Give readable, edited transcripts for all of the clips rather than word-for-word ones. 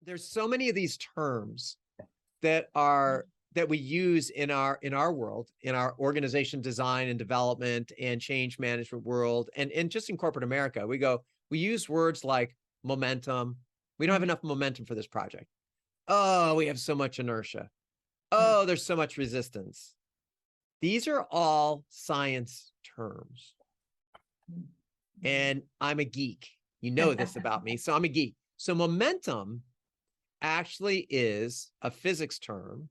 there's so many of these terms that we use in our world, in our organization design and development and change management world, and just in corporate America. We use words like momentum. We don't have enough momentum for this project. Oh, we have so much inertia. Oh, there's so much resistance. These are all science terms. And I'm a geek. You know this about me. So I'm a geek. So momentum actually is a physics term.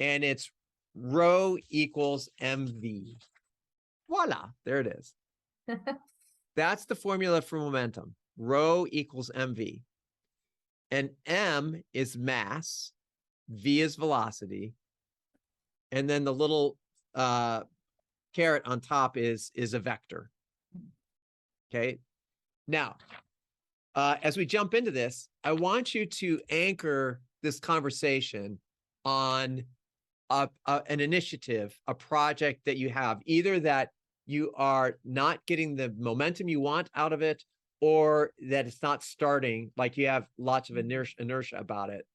And it's rho equals mv. Voila, there it is. That's the formula for momentum. Rho equals mv. And m is mass, v is velocity, and then the little caret on top is a vector. Okay. Now, as we jump into this, I want you to anchor this conversation on an initiative, a project that you have, either that you are not getting the momentum you want out of it, or that it's not starting, like you have lots of inertia about it.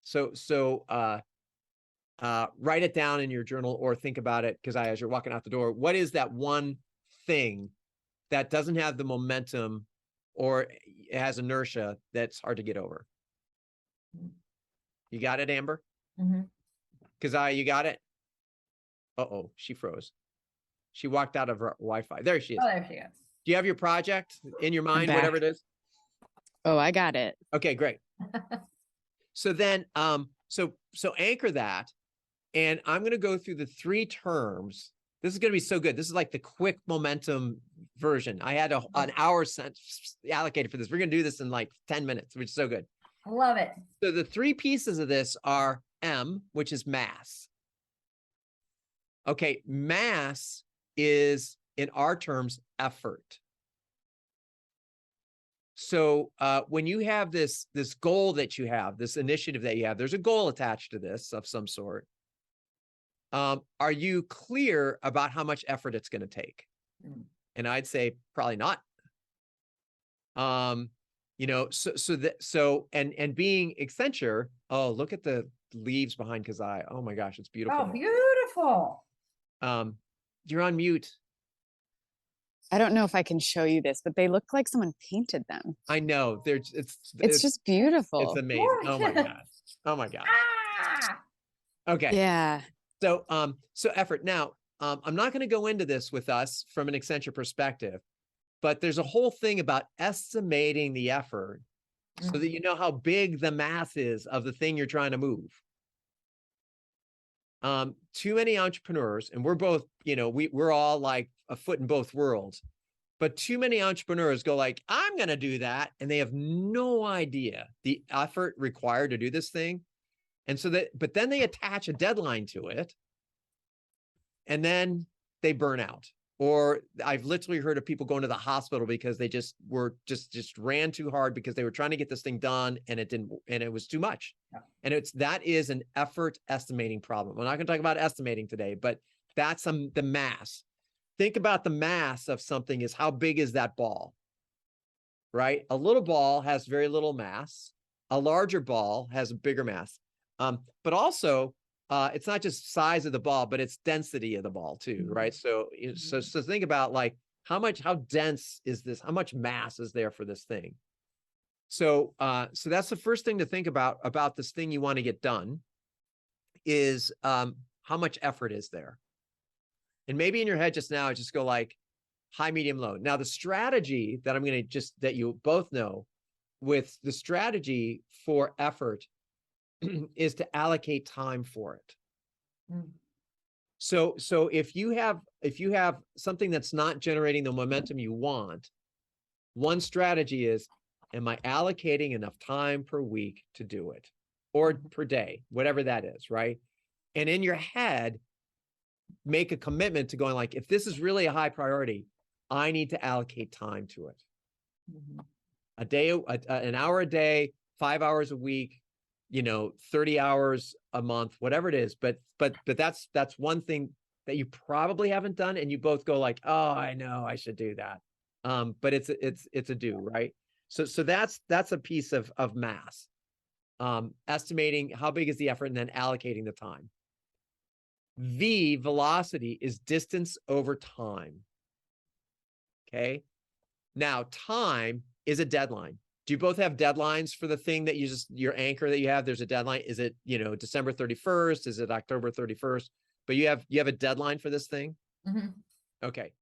So write it down in your journal or think about it, because as you're walking out the door, what is that one thing that doesn't have the momentum or it has inertia that's hard to get over? You got it, Amber? Because you got it? Uh-oh, she froze. She walked out of her Wi-Fi. There she is. Oh, there she is. Do you have your project in your mind, whatever it is? Oh, I got it. Okay, great. So then, so anchor that, and I'm going to go through the 3 terms. This is going to be so good. This is like the quick momentum version. I had an hour allocated for this. We're going to do this in like 10 minutes, which is so good. I love it. So the 3 pieces of this are M, which is mass. Okay, mass is, in our terms, effort. So when you have this goal that you have, this initiative that you have, there's a goal attached to this of some sort. Are you clear about how much effort it's going to take? And I'd say probably not. You know, and being Accenture, oh, look at the leaves behind Kazai. Oh my gosh, it's beautiful. Oh, beautiful. You're on mute. I don't know if I can show you this, but they look like someone painted them. I know. It's just beautiful. It's amazing. Oh my God. Oh my gosh. Ah! Okay. Yeah. So effort. Now, I'm not going to go into this with us from an Accenture perspective, but there's a whole thing about estimating the effort so that you know how big the mass is of the thing you're trying to move. Too many entrepreneurs, and we're both, you know, we're all like a foot in both worlds, but too many entrepreneurs go like, I'm going to do that. And they have no idea the effort required to do this thing. And so but then they attach a deadline to it, and then they burn out. Or I've literally heard of people going to the hospital because they just ran too hard because they were trying to get this thing done and it didn't, and it was too much. Yeah. And that is an effort estimating problem. We're not going to talk about estimating today, but that's the mass. Think about the mass of something is how big is that ball, right? A little ball has very little mass. A larger ball has a bigger mass. But also, it's not just size of the ball, but it's density of the ball too, right? So think about like how dense is this? How much mass is there for this thing? So that's the first thing to think about this thing you want to get done is how much effort is there? And maybe in your head just now, just go like high, medium, low. Now the strategy that I'm going to that you both know with the strategy for effort is to allocate time for it. So if you have something that's not generating the momentum you want, one strategy is, am I allocating enough time per week to do it, or per day, whatever that is, right? And in your head, make a commitment to going like, if this is really a high priority, I need to allocate time to it. A day, an hour a day, 5 hours a week, 30 hours a month, whatever it is. But that's one thing that you probably haven't done. And you both go like, oh, I know I should do that. But it's a do, right? So that's a piece of math. Estimating how big is the effort and then allocating the time. V, velocity, is distance over time. Okay. Now, time is a deadline. Do you both have deadlines for the thing that your anchor that you have? There's a deadline. Is it, December 31st? Is it October 31st? But you have a deadline for this thing? Mhm. Okay.